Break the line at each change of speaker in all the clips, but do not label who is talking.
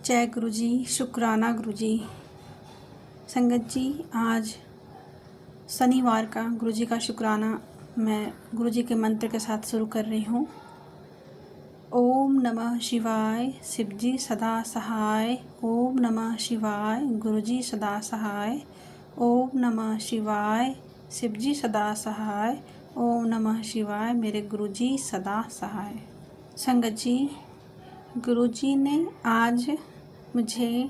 जय गुरु जी, शुक्राना गुरु जी। संगत जी, आज शनिवार का गुरु जी का शुक्राना मैं गुरु जी के मंत्र के साथ शुरू कर रही हूँ। ओम नमः शिवाय, शिव जी सदा सहाय। ओम नमः शिवाय, गुरु जी सदा सहाय। ओम नमः शिवाय, शिव जी सदा सहाय। ओम नमः शिवाय, मेरे गुरु जी सदा सहाय। संगत जी, गुरु जी ने आज मुझे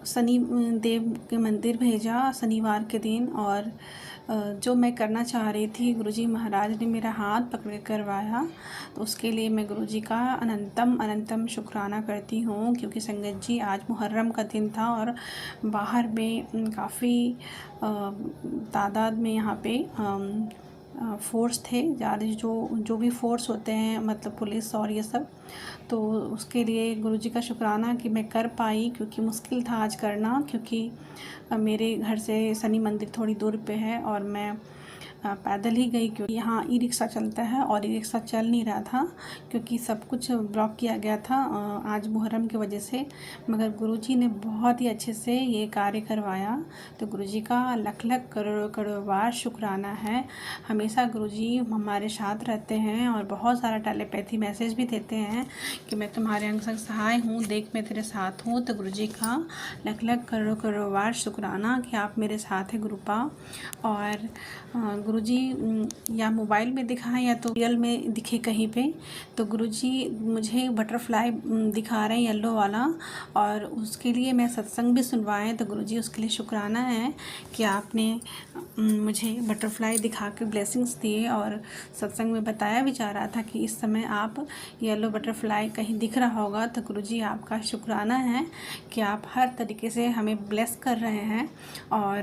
शनि देव के मंदिर भेजा शनिवार के दिन, और जो मैं करना चाह रही थी गुरुजी महाराज ने मेरा हाथ पकड़ के करवाया। तो उसके लिए मैं गुरुजी का अनंतम शुक्राना करती हूँ, क्योंकि संगत जी आज मुहर्रम का दिन था और बाहर में काफ़ी तादाद में यहाँ पे फोर्स थे ज़्यादा, जो भी फोर्स होते हैं, मतलब पुलिस और ये सब। तो उसके लिए गुरुजी का शुक्राना कि मैं कर पाई, क्योंकि मुश्किल था आज करना, क्योंकि मेरे घर से शनि मंदिर थोड़ी दूर पे है और मैं पैदल ही गई, क्योंकि यहाँ ई रिक्शा चलता है और ई रिक्शा चल नहीं रहा था, क्योंकि सब कुछ ब्लॉक किया गया था आज मुहर्रम की वजह से। मगर गुरुजी ने बहुत ही अच्छे से ये कार्य करवाया। तो गुरुजी का लख लख करोड़ बार शुक्राना है। हमेशा गुरुजी हमारे साथ रहते हैं और बहुत सारा टेलीपैथी मैसेज भी देते हैं कि मैं तुम्हारे अंग संग सहाय हूँ, देख मैं तेरे साथ हूँ। तो गुरुजी का लख लख करोड़ बार शुक्राना कि आप मेरे साथ हैं गुरुपा। और गुरुजी या मोबाइल में दिखाएं या तो रियल में दिखे कहीं पे, तो गुरुजी मुझे बटरफ्लाई दिखा रहे हैं येलो वाला, और उसके लिए मैं सत्संग भी सुनवाएं। तो गुरुजी उसके लिए शुक्राना है कि आपने मुझे बटरफ्लाई दिखा के ब्लेसिंग्स दिए। और सत्संग में बताया भी जा रहा था कि इस समय आप येलो बटरफ्लाई कहीं दिख रहा होगा। तो गुरुजी आपका शुक्राना है कि आप हर तरीके से हमें ब्लेस कर रहे हैं। और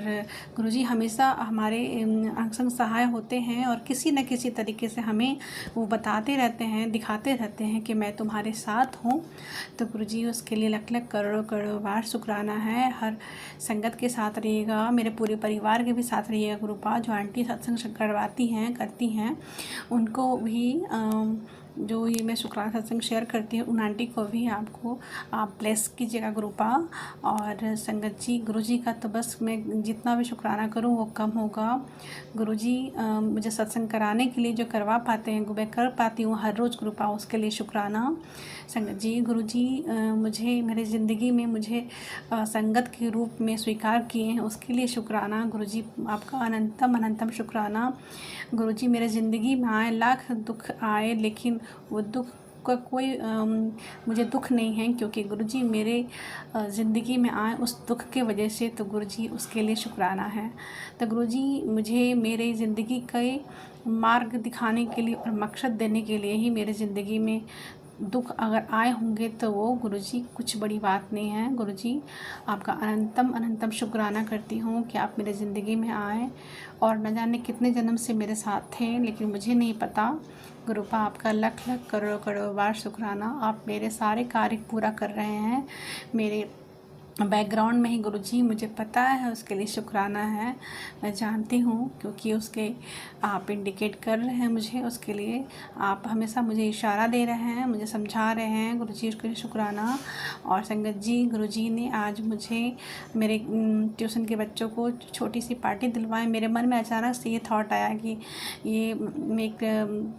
गुरुजी हमेशा हमारे अंग संग सहाय होते हैं और किसी न किसी तरीके से हमें वो बताते रहते हैं, दिखाते रहते हैं कि मैं तुम्हारे साथ हूँ। तो गुरुजी उसके लिए लख लख करोड़ बार शुक्राना है। हर संगत के साथ रहिएगा, मेरे पूरे परिवार के भी साथ रहिएगा गुरुपा। जो आंटी सत्संग करवाती हैं, करती हैं, उनको भी जो ये मैं शुक्राना सत्संग शेयर करती हूँ, उन आंटी को भी आप ब्लेस कीजिएगा गुरुपा। और संगत जी, गुरुजी का तो बस मैं जितना भी शुक्राना करूँ वो कम होगा। गुरुजी मुझे सत्संग कराने के लिए जो करवा पाते हैं, मैं कर पाती हूँ हर रोज़ गुरुपा, उसके लिए शुक्राना। संगत जी, गुरुजी मुझे मेरे ज़िंदगी में मुझे संगत के रूप में स्वीकार किए हैं, उसके लिए शुक्राना। गुरुजी आपका अनंतम शुक्राना। गुरुजी मेरे ज़िंदगी में आए, लाख दुख आए, लेकिन वो दुख का कोई मुझे दुख नहीं है, क्योंकि गुरुजी मेरे ज़िंदगी में आए उस दुख के वजह से। तो गुरुजी उसके लिए शुक्राना है। तो गुरुजी मुझे मेरे ज़िंदगी के मार्ग दिखाने के लिए और मकसद देने के लिए ही मेरे ज़िंदगी में दुख अगर आए होंगे, तो वो गुरुजी कुछ बड़ी बात नहीं है। गुरुजी आपका अनंतम शुक्राना करती हूँ कि आप मेरे ज़िंदगी में आए, और न जाने कितने जन्म से मेरे साथ थे, लेकिन मुझे नहीं पता। गुरुपा आपका लख लख करोड़ बार शुक्राना। आप मेरे सारे कार्य पूरा कर रहे हैं मेरे बैकग्राउंड में ही। गुरुजी मुझे पता है, उसके लिए शुक्राना है। मैं जानती हूँ, क्योंकि उसके आप इंडिकेट कर रहे हैं मुझे, उसके लिए आप हमेशा मुझे इशारा दे रहे हैं, मुझे समझा रहे हैं। गुरुजी उसके लिए शुक्राना। और संगत जी, गुरुजी ने आज मुझे मेरे ट्यूशन के बच्चों को छोटी सी पार्टी दिलवाई। मेरे मन में अचानक से ये थॉट आया कि ये एक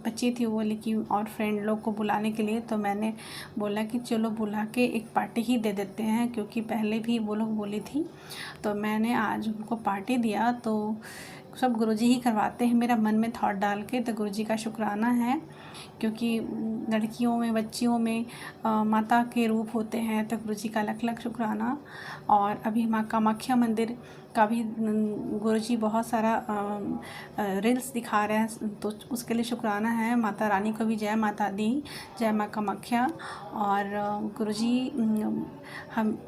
बच्ची थी, वो लेकिन और फ्रेंड लोग को बुलाने के लिए, तो मैंने बोला कि चलो बुला के एक पार्टी ही दे देते हैं, क्योंकि पहले भी वो लोग बोली थी। तो मैंने आज उनको पार्टी दिया। तो सब गुरुजी ही करवाते हैं, मेरा मन में थॉट डाल के। तो गुरुजी का शुक्राना है, क्योंकि लड़कियों में, बच्चियों में माता के रूप होते हैं। तो गुरुजी का लख लख शुक्राना। और अभी माँ कामाख्या मंदिर का भी गुरुजी बहुत सारा रील्स दिखा रहे हैं, तो उसके लिए शुक्राना है। माता रानी को भी जय माता दी, जय माँ कामाख्या। और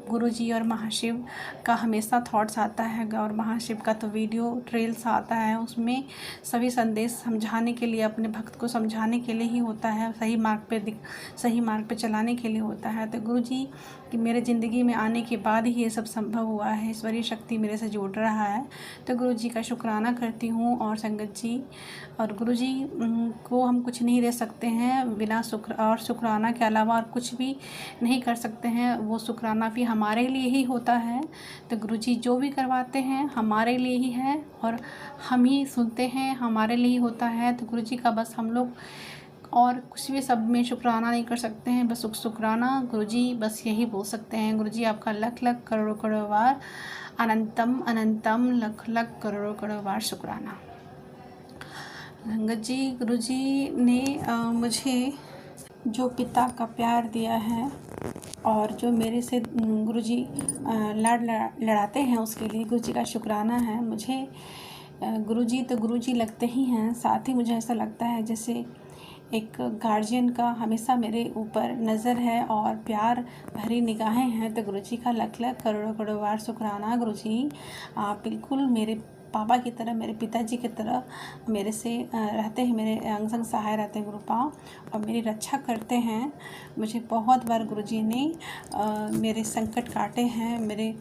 गुरुजी और महाशिव का हमेशा थॉट्स आता है, और महाशिव का तो वीडियो रील्स आता है, उसमें सभी संदेश समझाने के लिए, अपने भक्त को समझाने के लिए ही होता है, सही मार्ग पे चलाने के लिए होता है। तो गुरुजी कि मेरे ज़िंदगी में आने के बाद ही ये सब संभव हुआ है, ईश्वरीय शक्ति मेरे से जोड़ रहा है। तो गुरुजी का शुक्राना करती हूँ। और संगत जी, और गुरुजी को हम कुछ नहीं दे सकते हैं बिना शुक्राना के अलावा और कुछ कुछ भी नहीं कर सकते हैं, वो शुक्राना भी हमारे लिए ही होता है। तो गुरुजी जो भी करवाते हैं हमारे लिए ही है और हम ही सुनते हैं, हमारे लिए ही होता है। तो गुरुजी का बस हम लोग और कुछ भी सब में शुक्राना नहीं कर सकते हैं, बस शुक्राना गुरुजी बस यही बोल सकते हैं। गुरुजी आपका लख लख करोड़ों करोड़ों बार, अनंतम अनंतम लख लख करोड़ों करोड़ों बार शुक्राना। संगत जी, गुरुजी ने मुझे जो पिता का प्यार दिया है और जो मेरे से गुरुजी लड़ाते हैं, उसके लिए गुरुजी का शुक्राना है। मुझे गुरुजी तो गुरुजी लगते ही हैं, साथ ही मुझे ऐसा लगता है जैसे एक गार्जियन का हमेशा मेरे ऊपर नज़र है और प्यार भरी निगाहें हैं। तो गुरुजी का लख लख करोड़ों करोड़ों बार शुक्राना। गुरुजी आप बिल्कुल मेरे पापा की तरह, मेरे पिताजी की तरह मेरे से रहते हैं, मेरे अंग संग सहाय रहते हैं गुरुपा, और मेरी रक्षा करते हैं। मुझे बहुत बार गुरुजी ने मेरे संकट काटे हैं, मेरे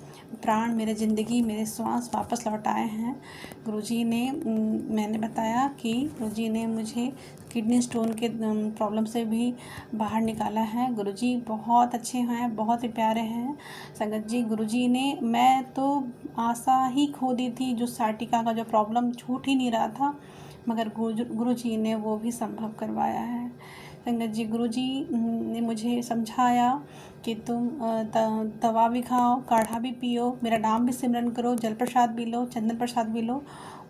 प्राण, मेरे ज़िंदगी, मेरे श्वास वापस लौटाए हैं। गुरुजी ने मैंने बताया कि गुरुजी ने मुझे किडनी स्टोन के प्रॉब्लम से भी बाहर निकाला है। गुरुजी बहुत अच्छे हैं, बहुत ही प्यारे हैं। संगत जी, गुरुजी ने, मैं तो आशा ही खो दी थी, जो साइटिका का जो प्रॉब्लम छूट ही नहीं रहा था, मगर गुरुजी ने वो भी संभव करवाया है। संगत जी, गुरुजी ने मुझे समझाया कि तुम दवा भी खाओ, काढ़ा भी पियो, मेरा नाम भी सिमरन करो, जल प्रसाद भी लो, चंदन प्रसाद भी लो,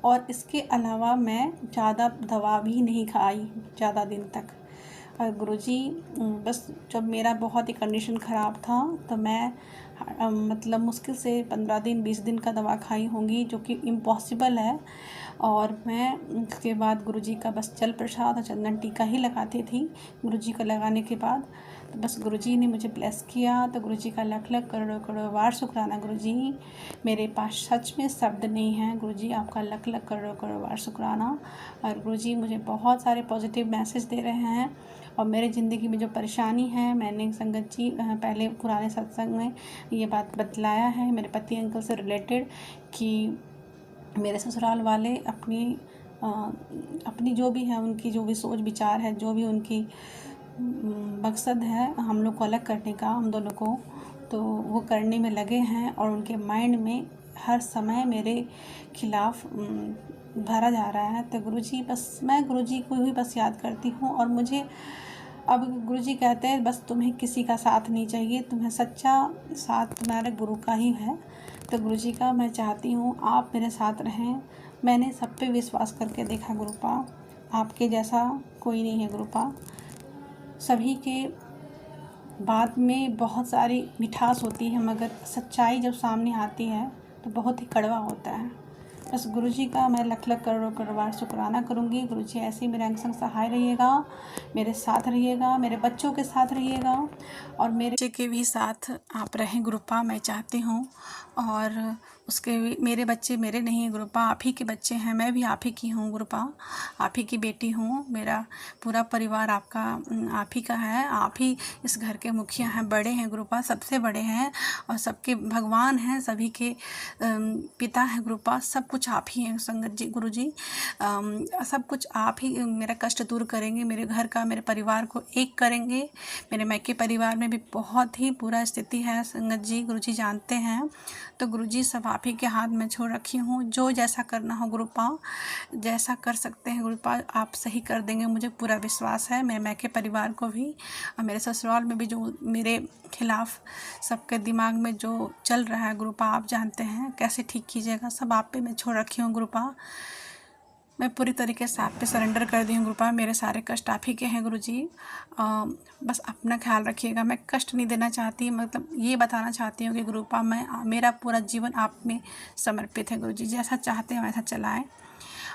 और इसके अलावा मैं ज़्यादा दवा भी नहीं खाई ज़्यादा दिन तक। और गुरुजी बस जब मेरा बहुत ही कंडीशन ख़राब था तो मैं मतलब मुश्किल से 15 दिन 20 दिन का दवा खाई होंगी, जो कि इम्पॉसिबल है। और मैं उसके बाद गुरुजी का बस जल प्रसाद और चंदन टीका ही लगाती थी। गुरुजी को लगाने के बाद तो बस गुरुजी ने मुझे ब्लेस किया। तो गुरुजी का लख लख करोड़ों करोड़ों बार शुक्राना। गुरुजी, मेरे पास सच में शब्द नहीं हैं। गुरुजी आपका लख लख करोड़ों करोड़ों बार शुक्राना। और गुरुजी मुझे बहुत सारे पॉजिटिव मैसेज दे रहे हैं, और मेरे ज़िंदगी में जो परेशानी है, मैंने संगत जी पहले पुराने सत्संग में ये बात बतलाया है मेरे पति अंकल से रिलेटेड, कि मेरे ससुराल वाले अपनी जो भी है, उनकी जो भी सोच विचार है, जो भी उनकी मकसद है हम लोग को अलग करने का, हम दोनों को, तो वो करने में लगे हैं। और उनके माइंड में हर समय मेरे खिलाफ़ भरा जा रहा है। तो गुरुजी, बस मैं गुरुजी को ही बस याद करती हूँ। और मुझे अब गुरुजी कहते हैं बस तुम्हें किसी का साथ नहीं चाहिए, तुम्हें सच्चा साथ तुम्हारे गुरु का ही है। तो गुरुजी का मैं चाहती हूँ आप मेरे साथ रहें। मैंने सब पे विश्वास करके देखा गुरुपा, आपके जैसा कोई नहीं है गुरुपा। सभी के बात में बहुत सारी मिठास होती है, मगर सच्चाई जब सामने आती है तो बहुत ही कड़वा होता है। बस गुरुजी का मैं लख लख करोड़ों करोड़ बार शुक्राना करूँगी। गुरुजी ऐसे ही मेरे अंग संग सहाय रहिएगा, मेरे साथ रहिएगा, मेरे बच्चों के साथ रहिएगा, और मेरे बच्चे के भी साथ आप रहें गुरुपा, मैं चाहती हूँ। और उसके भी, मेरे बच्चे मेरे नहीं हैं गुरुपा, आप ही के बच्चे हैं, मैं भी आप ही की हूँ गुरुपा, आप ही की बेटी हूँ। मेरा पूरा परिवार आपका, आप ही का है, आप ही इस घर के मुखिया हैं, बड़े हैं गुरुपा, सबसे बड़े हैं और सबके भगवान हैं, सभी के पिता हैं गुरुपा। सब कुछ आप ही हैं संगत जी, गुरुजी सब कुछ आप ही मेरा कष्ट दूर करेंगे, मेरे घर का, मेरे परिवार को एक करेंगे। मेरे मायके परिवार में भी बहुत ही बुरा स्थिति है संगत जी, गुरुजी जानते हैं। तो गुरुजी सब आप ही के हाथ में छोड़ रखी हूँ, जो जैसा करना हो गुरुपा, जैसा कर सकते हैं गुरुपा, आप सही कर देंगे, मुझे पूरा विश्वास है। मेरे मायके परिवार को भी और मेरे ससुराल में भी जो मेरे खिलाफ़ सबके दिमाग में जो चल रहा है गुरुपा, आप जानते हैं, कैसे ठीक कीजिएगा, सब आप पे मैं छोड़ रखी हूँ गुरुपा। मैं पूरी तरीके से आप पे सरेंडर कर दी हूँ गुरुपा, मेरे सारे कष्ट आप ही के हैं गुरुजी। बस अपना ख्याल रखिएगा, मैं कष्ट नहीं देना चाहती, मतलब ये बताना चाहती हूँ कि गुरुपा मेरा पूरा जीवन आप में समर्पित है गुरुजी, जैसा चाहते हैं वैसा चलाएं।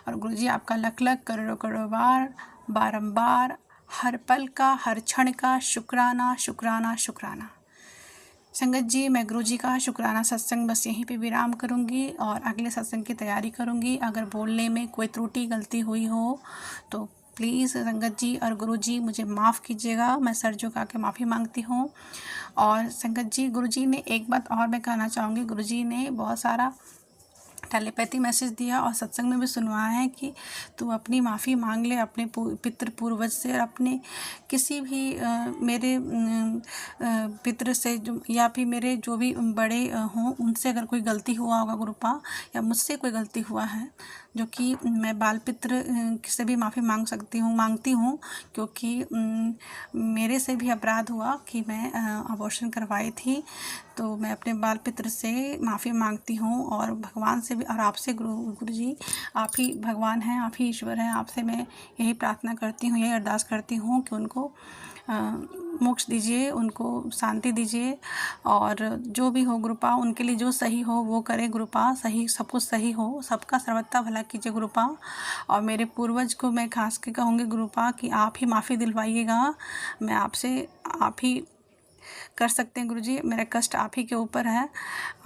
और गुरुजी आपका लख लख करोड़ों करोड़ों बार, बारंबार, हर पल का, हर क्षण का शुक्राना शुक्राना शुक्राना। संगत जी, मैं गुरुजी का शुक्राना सत्संग बस यहीं पे विराम करूंगी और अगले सत्संग की तैयारी करूंगी। अगर बोलने में कोई त्रुटि गलती हुई हो तो प्लीज़ संगत जी और गुरुजी मुझे माफ़ कीजिएगा, मैं सर झुका के माफ़ी मांगती हूँ। और संगत जी, गुरुजी ने एक बात और मैं कहना चाहूँगी, गुरुजी ने बहुत सारा टेलीपैथी मैसेज दिया और सत्संग में भी सुनवाया है कि तू अपनी माफ़ी मांग ले अपने पितृ पूर्वज से और अपने किसी भी मेरे पितृ से जो या फिर मेरे जो भी बड़े हों उनसे अगर कोई गलती हुआ होगा गुरुपा या मुझसे कोई गलती हुआ है जो कि मैं बाल पितृ से भी माफ़ी मांगती हूँ क्योंकि मेरे से भी अपराध हुआ कि मैं अबॉर्शन करवाई थी। तो मैं अपने बाल पितृ से माफ़ी मांगती हूँ और भगवान से भी और आपसे गुरु जी आप ही भगवान हैं, आप ही ईश्वर हैं। आपसे मैं यही प्रार्थना करती हूँ, यही अरदास करती हूँ कि उनको मोक्ष दीजिए, उनको शांति दीजिए और जो भी हो गुरुपा उनके लिए जो सही हो वो करे गुरुपा, सही सब कुछ सही हो, सबका सर्वथा भला कीजिए गुरुपा। और मेरे पूर्वज को मैं खास के कहूँगी गुरुपा कि आप ही माफ़ी दिलवाइएगा, मैं आपसे आप ही कर सकते हैं गुरुजी, मेरा कष्ट आप ही के ऊपर है,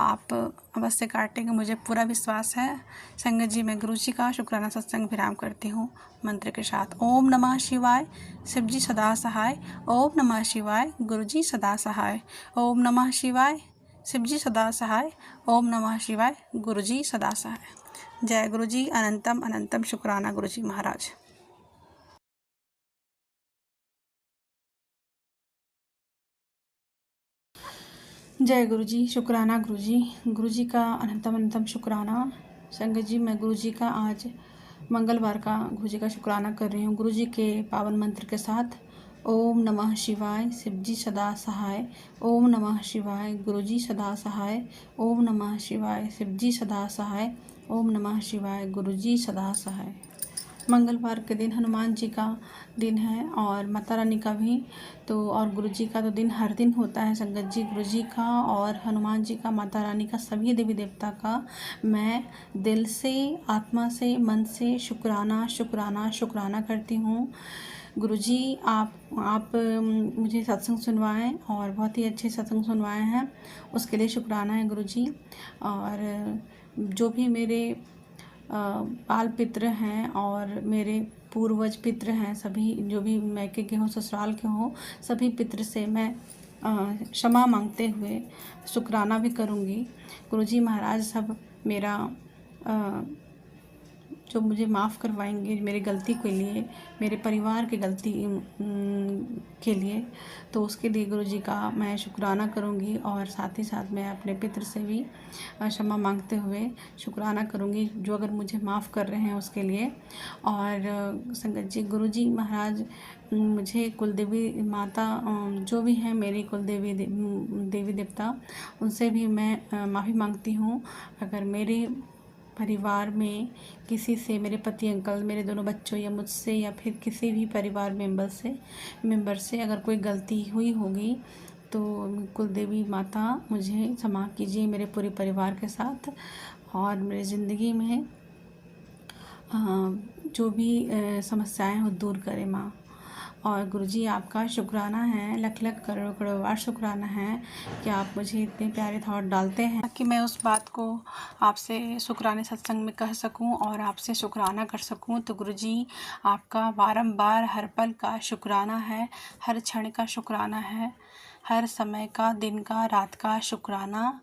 आप अवश्य काटेंगे मुझे पूरा विश्वास है। संगत जी मैं गुरुजी का शुक्राना सत्संग विराम करती हूँ मंत्र के साथ। ओम नमः शिवाय, शिव जी सदा सहाय। ओम नमः शिवाय, गुरुजी सदा सहाय। ओम नमः शिवाय, शिव जी सदा सहाय। ओम नमः शिवाय, गुरुजी सदा सहाय। जय गुरुजी, अनंतम अनंतम शुक्राना गुरुजी महाराज। जय गुरुजी, शुक्राना गुरुजी का अनंतम अनंतम शुक्राना। संगत जी मैं गुरुजी का आज मंगलवार का गुरुजी का शुक्राना कर रही हूँ गुरुजी के पावन मंत्र के साथ। ओम नमः शिवाय, शिव जी सदा सहाय। ओम नमः शिवाय, गुरुजी सदा सहाय। ओम नमः शिवाय, शिव जी सदा सहाय। ओम नमः शिवाय, गुरुजी सदा सहाय। मंगलवार के दिन हनुमान जी का दिन है और माता रानी का भी, तो और गुरुजी का तो दिन हर दिन होता है संगत जी। गुरुजी का और हनुमान जी का, माता रानी का, सभी देवी देवता का मैं दिल से, आत्मा से, मन से शुक्राना शुक्राना शुक्राना करती हूँ। गुरुजी आप मुझे सत्संग सुनवाएं और बहुत ही अच्छे सत्संग सुनवाए हैं, उसके लिए शुक्राना है गुरुजी। और जो भी मेरे बाल पितृ हैं और मेरे पूर्वज पितृ हैं, सभी जो भी मैके के हों ससुराल के हों, सभी पितृ से मैं क्षमा मांगते हुए शुक्राना भी करूँगी। गुरुजी महाराज सब मेरा जो मुझे माफ़ करवाएंगे मेरी गलती के लिए, मेरे परिवार की गलती के लिए, तो उसके लिए गुरुजी का मैं शुक्राना करूँगी और साथ ही साथ मैं अपने पितृ से भी क्षमा मांगते हुए शुक्राना करूँगी जो अगर मुझे माफ़ कर रहे हैं उसके लिए। और संगत जी गुरुजी महाराज मुझे कुलदेवी माता जो भी हैं मेरी कुलदेवी देवी देवता, उनसे भी मैं माफ़ी मांगती हूँ अगर मेरे परिवार में किसी से, मेरे पति अंकल, मेरे दोनों बच्चों या मुझसे या फिर किसी भी परिवार मेंबर से अगर कोई गलती हुई होगी तो कुलदेवी माता मुझे क्षमा कीजिए मेरे पूरे परिवार के साथ। और मेरी ज़िंदगी में जो भी समस्याएं हो दूर करे माँ। और गुरुजी आपका शुक्राना है, लख लख करोड़ करोड़वार शुक्राना है कि आप मुझे इतने प्यारे थॉट डालते हैं कि मैं उस बात को आपसे शुक्राने सत्संग में कह सकूं और आपसे शुक्राना कर सकूं। तो गुरुजी आपका बारंबार हर पल का शुक्राना है, हर क्षण का शुक्राना है, हर समय का, दिन का, रात का शुक्राना,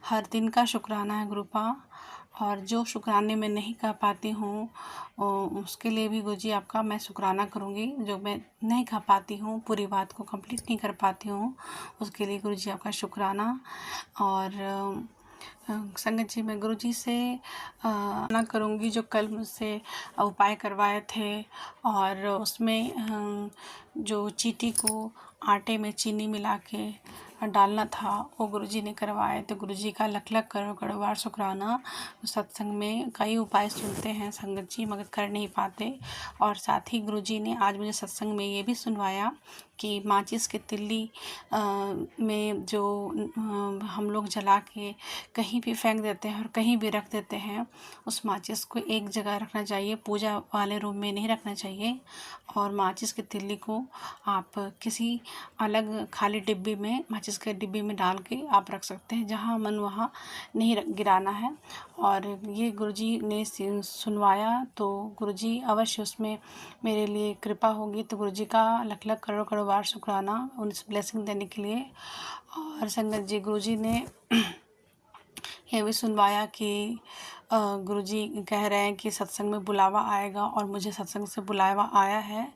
हर दिन का शुक्राना है गुरुपा। और जो शुक्राने मैं नहीं कर पाती हूँ उसके लिए भी गुरुजी आपका मैं शुक्राना करूँगी। जो मैं नहीं कर पाती हूँ, पूरी बात को कंप्लीट नहीं कर पाती हूँ, उसके लिए गुरुजी आपका शुक्राना। और संगत जी मैं गुरुजी से ना करूँगी जो कल मुझसे उपाय करवाए थे और उसमें जो चींटी को आटे में चीनी मिला के डालना था वो गुरुजी ने करवाए। तो गुरुजी का लख लख करोड़ करोड़वार शुक्राना। सत्संग में कई उपाय सुनते हैं संगत जी मगर कर नहीं पाते। और साथ ही गुरुजी ने आज मुझे सत्संग में ये भी सुनवाया कि माचिस की तिल्ली में जो हम लोग जला के कहीं भी फेंक देते हैं और कहीं भी रख देते हैं, उस माचिस को एक जगह रखना चाहिए, पूजा वाले रूम में नहीं रखना चाहिए। और माचिस की तिल्ली को आप किसी अलग खाली डिब्बी में, माचिस के डिब्बी में डाल के आप रख सकते हैं, जहाँ मन वहाँ नहीं गिराना है। और ये गुरुजी ने सुनवाया तो गुरुजी अवश्य उसमें मेरे लिए कृपा होगी। तो गुरुजी का लख लख करोड़ करोड़वार शुक्राना उस ब्लेसिंग देने के लिए। और संगत जी गुरुजी ने ये भी सुनवाया कि गुरुजी कह रहे हैं कि सत्संग में बुलावा आएगा और मुझे सत्संग से बुलावा आया है।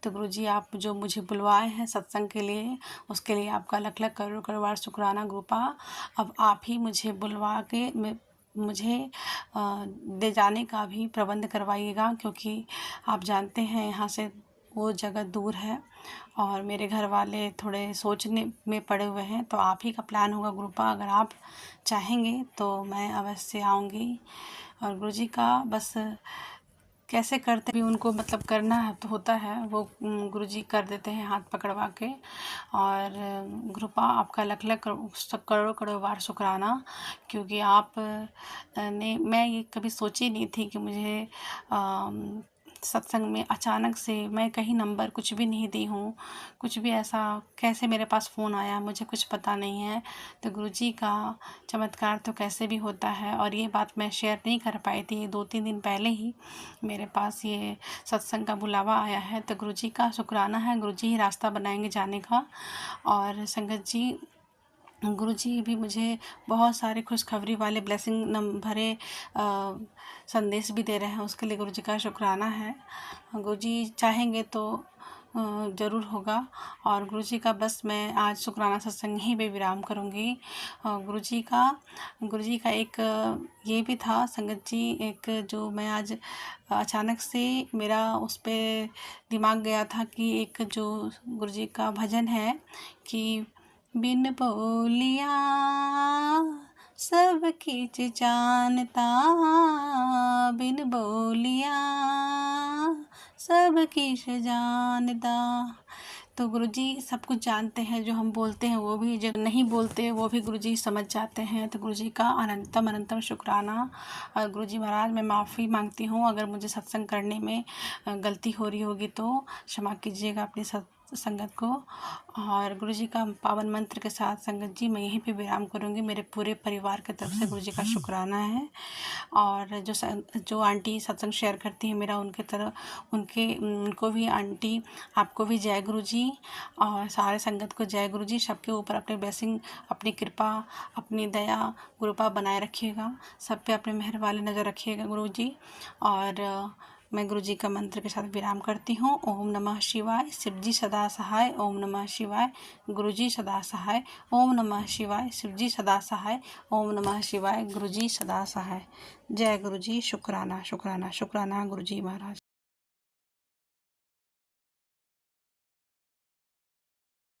तो गुरुजी आप जो मुझे बुलवाए हैं सत्संग के लिए, उसके लिए आपका लख लख करोड़ करोड़ शुक्राना गुरुपा। अब आप ही मुझे बुलवा के मुझे ले जाने का भी प्रबंध करवाइएगा, क्योंकि आप जानते हैं यहाँ से वो जगह दूर है और मेरे घर वाले थोड़े सोचने में पड़े हुए हैं। तो आप ही का प्लान होगा गुरुपा, अगर आप चाहेंगे तो मैं अवश्य आऊँगी। और गुरुजी का बस कैसे करते भी उनको मतलब करना है तो होता है, वो गुरुजी कर देते हैं हाथ पकड़वा के। और गुरुपा आपका लख लख करोड़ करोड़ बार शुक्राना, क्योंकि आप ने मैं ये कभी सोची नहीं थी कि मुझे सत्संग में अचानक से, मैं कहीं नंबर कुछ भी नहीं दी हूँ, कुछ भी ऐसा कैसे मेरे पास फ़ोन आया मुझे कुछ पता नहीं है। तो गुरुजी का चमत्कार तो कैसे भी होता है। और ये बात मैं शेयर नहीं कर पाई थी, 2-3 दिन पहले ही मेरे पास ये सत्संग का बुलावा आया है। तो गुरुजी का शुक्राना है, गुरुजी ही रास्ता बनाएंगे जाने का। और संगत जी, गुरुजी भी मुझे बहुत सारे खुशखबरी वाले ब्लेसिंग भरे संदेश भी दे रहे हैं, उसके लिए गुरुजी का शुक्राना है। गुरुजी चाहेंगे तो ज़रूर होगा। और गुरुजी का बस मैं आज शुक्राना सत्संग ही पे विराम करूँगी। गुरुजी का एक ये भी था संगत जी, एक जो मैं आज अचानक से मेरा उस पे दिमाग गया था कि एक जो गुरुजी का भजन है कि बिन बोलिया सब किछ जानता, बिन बोलिया सब किछ जानता। तो गुरुजी सब कुछ जानते हैं, जो हम बोलते हैं वो भी, जो नहीं बोलते वो भी गुरुजी समझ जाते हैं। तो गुरुजी का अनंतम अनंतम शुक्राना। और गुरुजी महाराज मैं माफ़ी मांगती हूँ अगर मुझे सत्संग करने में गलती हो रही होगी तो क्षमा कीजिएगा अपनी संगत को। और गुरुजी का पावन मंत्र के साथ संगत जी मैं यहीं पे विराम करूँगी। मेरे पूरे परिवार की तरफ से गुरुजी का शुक्राना है। और जो आंटी सत्संग शेयर करती है मेरा, उनको भी आंटी आपको भी जय गुरुजी, और सारे संगत को जय गुरुजी। सबके ऊपर अपनी ब्लेसिंग, अपनी कृपा, अपनी दया गुरुपा बनाए रखिएगा, सब पे अपने मेहर वाली नज़र रखिएगा गुरुजी। और मैं गुरुजी का मंत्र के साथ विराम करती हूँ। ओम नमः शिवाय, शिवजी सदा सहाय। ओम नमः शिवाय, गुरुजी सदा सहाय। ओम नमः शिवाय, शिवजी सदा सहाय। ओम नमः शिवाय, गुरुजी सदा सहाय। जय गुरुजी। शुक्राना शुक्राना शुक्राना गुरुजी महाराज।